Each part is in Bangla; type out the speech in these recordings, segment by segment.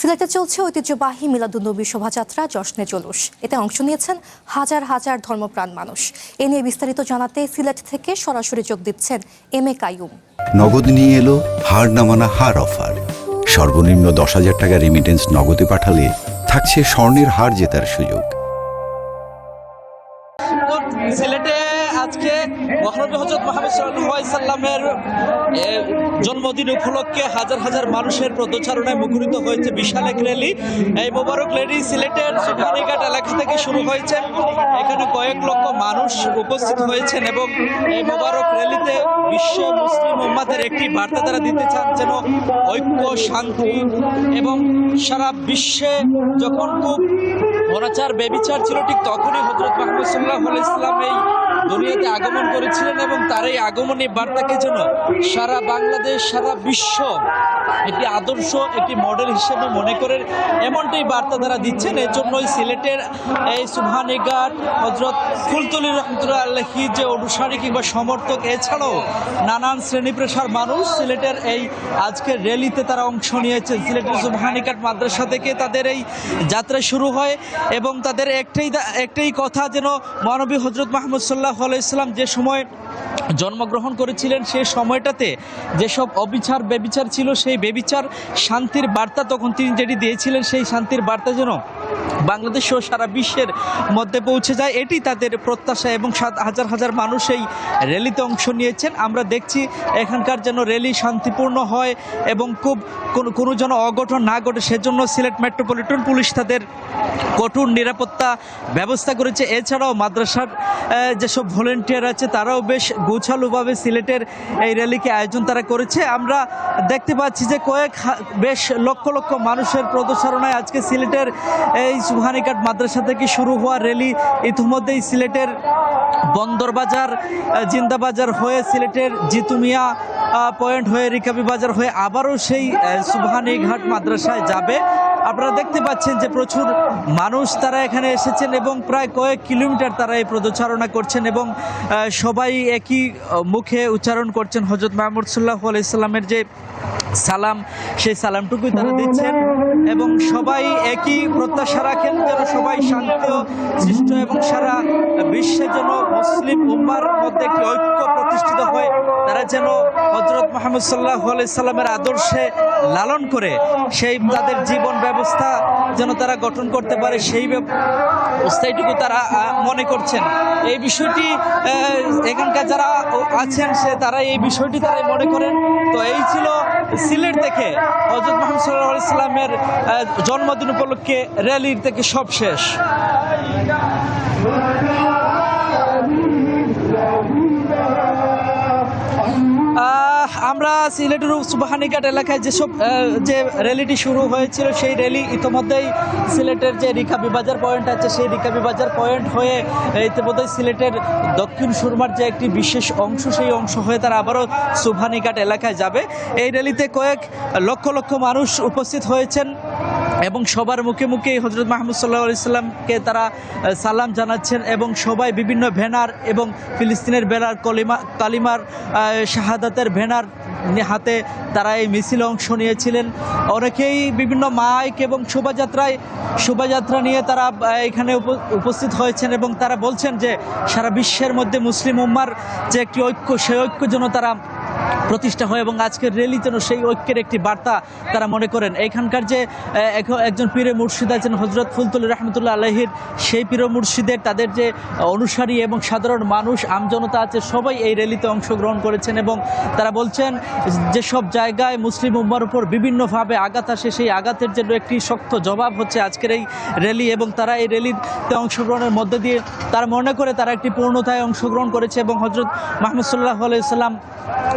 সিলেটে চলছে ঐতিহ্যবাহী মিলাদুন্নবী শোভাযাত্রা জশ্নে জুলুস। এতে অংশ নিয়েছেন হাজার হাজার ধর্মপ্রাণ মানুষ। এ নিয়ে বিস্তারিত জানাতে সিলেট থেকে সরাসরি যোগ দিচ্ছেন এম.এ. কাইয়ুম। নগদ নিয়ে এলো হার না মানা হার অফার। সর্বনিম্ন 10,000 টাকা রেমিটেন্স নগদে পাঠালে থাকছে স্বর্ণের হার জেতার সুযোগ। সিলেটে আজকে মহানবী হযরত মুহাম্মদ সাল্লাল্লাহু আলাইহি সাল্লামের জন্মদিন উপলক্ষে হাজার হাজার মানুষের পদচারণায় মুখরিত হয়েছে বিশাল এক র্যালি। এই মোবারক র্যালি সিলেটের সুবহানীঘাট এলাকা থেকে শুরু হয়েছে। এখানে কয়েক লক্ষ মানুষ উপস্থিত হয়েছেন এবং এই মোবারক র্যালিতে বিশ্ব মুসলিম উম্মাদের একটি বার্তা তারা দিতে চান, যেন ঐক্য, শান্তি এবং সারা বিশ্বে যখন খুব অনাচার বেবিচার ছিল, ঠিক তখনই হযরত মুহাম্মদ সাল্লাল্লাহু আলাইহি সাল্লাম এই দুনিয়াতে আগমন করেছিলেন এবং তার এই আগমনী বার্তাকে যেন সারা বাংলাদেশ, সারা বিশ্ব একটি আদর্শ, একটি মডেল হিসেবে মনে করে এমনটাই বার্তা তারা দিচ্ছেন। এর জন্যই সিলেটের এই সুবহানীঘাট হযরত ফুলতলী রহমতুল্লাহ আলাইহি যে অনুসারী কিংবা সমর্থক, এছাড়াও নানান শ্রেণী পেশার মানুষ সিলেটের এই আজকের র্যালিতে তারা অংশ নিয়েছেন। সিলেটের সুবহানীঘাট মাদ্রাসা থেকে তাদের এই যাত্রা শুরু হয় এবং তাদের একটাই কথা, যেন মহানবী হযরত মুহাম্মদ সাল্লাল্লাহু আলাইহি সাল্লাম যে সময় জন্মগ্রহণ করেছিলেন সেই সময়টাতে যেসব অবিচার বেবিচার ছিল, সেই বেবিচার শান্তির বার্তা তখন তিনি যেটি দিয়েছিলেন, সেই শান্তির বার্তা যেন বাংলাদেশ ও সারা বিশ্বের মধ্যে পৌঁছে যায়, এটি তাদের প্রত্যাশা এবং হাজার হাজার মানুষ এই র্যালিতে অংশ নিয়েছেন। আমরা দেখছি এখানকার যেন র্যালি শান্তিপূর্ণ হয় এবং কোনো যেন অঘটন না ঘটে, সেজন্য সিলেট মেট্রোপলিটন পুলিশ তাদের কঠোর নিরাপত্তা ব্যবস্থা করেছে। এছাড়াও মাদ্রাসার যেসব ভলেন্টিয়ার আছে তারাও বেশ গোছালোভাবে সিলেটের এই র্যালিকে আয়োজন তারা করেছে। আমরা দেখতে পাচ্ছি যে বেশ লক্ষ লক্ষ মানুষের পদচারণায় আজকে সিলেটের এই সুবহানীঘাট মাদ্রাসা থেকে শুরু হওয়া র্যালি ইতিমধ্যেই সিলেটের বন্দরবাজার, জিন্দাবাজার হয়ে সিলেটের জিতুমিয়া পয়েন্ট হয়ে রিকাবি বাজার হয়ে আবারও সেই সুবহানীঘাট মাদ্রাসায় যাবে। আপনারা দেখতে পাচ্ছেন যে প্রচুর মানুষ তারা এখানে এসেছেন এবং প্রায় কয়েক কিলোমিটার তারা এই পদচারণা করছেন এবং সবাই একই মুখে উচ্চারণ করছেন হযরত মুহাম্মদ সাল্লাল্লাহু আলাইহি সাল্লামের যে সালাম, সেই সালামটুকুই তারা দিচ্ছেন এবং সবাই একই প্রত্যাশা রাখেন যেন সবাই শান্তি সৃষ্ট এবং সারা বিশ্বে যেন মুসলিম উম্মার মধ্যে একটি ঐক্য প্রতিষ্ঠিত হয়। তারা যেন হযরত মুহাম্মদ সাল্লাল্লাহু আলাইহি সাল্লামের আদর্শে লালন করে সেই তাদের জীবন ব্যবস্থা যেন তারা গঠন করতে পারে, সেই ব্যবস্থাটুকু তারা মনে করছেন। এই বিষয়টি এখানকার যারা আছেন তারা এই বিষয়টি তারাই মনে করেন। তো এই ছিল সিলেট থেকে হযরত মুহাম্মদ সাল্লাল্লাহু আলাইহি সাল্লামের জন্মদিন উপলক্ষে র্যালির থেকে সব শেষ। আমরা সিলেটের সুবহানীঘাট এলাকায় যে র্যালিটি শুরু হয়েছিল, সেই র্যালি ইতিমধ্যেই সিলেটের যে রিকাবি বাজার পয়েন্ট আছে, সেই রিকাবি বাজার পয়েন্ট হয়ে ইতিমধ্যেই সিলেটের দক্ষিণ সুরমার যে একটি বিশেষ অংশ, সেই অংশ হয়ে তারা আবারও সুবহানীঘাট এলাকায় যাবে। এই র্যালিতে কয়েক লক্ষ লক্ষ মানুষ উপস্থিত হয়েছেন এবং সবার মুখে মুখে হযরত মুহাম্মদ সাল্লাল্লাহু আলাইহি সাল্লামকে তারা সালাম জানাচ্ছেন এবং সবাই বিভিন্ন ব্যানার এবং ফিলিস্তিনের ব্যানার, কালিমার শাহাদাতের ব্যানার হাতে তারা এই মিছিলে অংশ নিয়েছিলেন। অনেকেই বিভিন্ন মাইক এবং শোভাযাত্রা নিয়ে তারা এখানে উপস্থিত হয়েছেন এবং তারা বলছেন যে সারা বিশ্বের মধ্যে মুসলিম উম্মার যে একটি ঐক্য, সেই ঐক্য যেন তারা প্রতিষ্ঠা হয় এবং আজকের র্যালি যেন সেই ঐক্যের একটি বার্তা তারা মনে করেন। এখানকার যে একজন পীরে মুর্শিদ আছেন হযরত ফুলতলী রহমতুল্লাহ আলাইহির, সেই পীর মুর্শিদের তাদের যে অনুসারী এবং সাধারণ মানুষ, আমজনতা আছে, সবাই এই র্যালিতে অংশগ্রহণ করেছেন এবং তারা বলছেন যে সব জায়গায় মুসলিম উম্মার উপর বিভিন্নভাবে আঘাত আসে, সেই আঘাতের জন্য একটি শক্ত জবাব হচ্ছে আজকের এই র্যালি এবং তারা এই র্যালিতে অংশগ্রহণের মধ্যে দিয়ে তারা মনে করে তারা একটি পূর্ণতায় অংশগ্রহণ করেছে এবং হযরত মুহাম্মদ সাল্লাল্লাহু আলাইহি সাল্লাম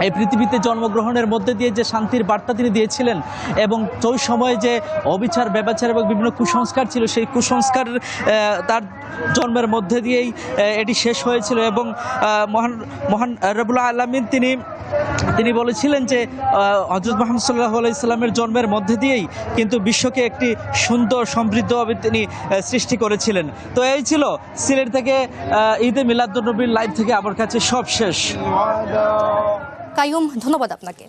এই পৃথিবীতে জন্মগ্রহণের মধ্যে দিয়ে যে শান্তির বার্তা তিনি দিয়েছিলেন এবং ওই সময়ে যে অবিচার বেবাচার এবং বিভিন্ন কুসংস্কার ছিল, সেই কুসংস্কার তার জন্মের মধ্যে দিয়েই এটি শেষ হয়েছিল এবং মহান রব্বুল আলামিন তিনি বলেছিলেন যে হযরত মুহাম্মদ সাল্লাল্লাহু আলাইহি সাল্লামের জন্মের মধ্যে দিয়েই কিন্তু বিশ্বকে একটি সুন্দর সমৃদ্ধভাবে তিনি সৃষ্টি করেছিলেন। তো এই ছিল সিলেট থেকে ঈদে মিলাদুন্নবীর লাইভ থেকে আমার কাছে সব শেষ। কাইয়ুম, ধন্যবাদ আপনাকে।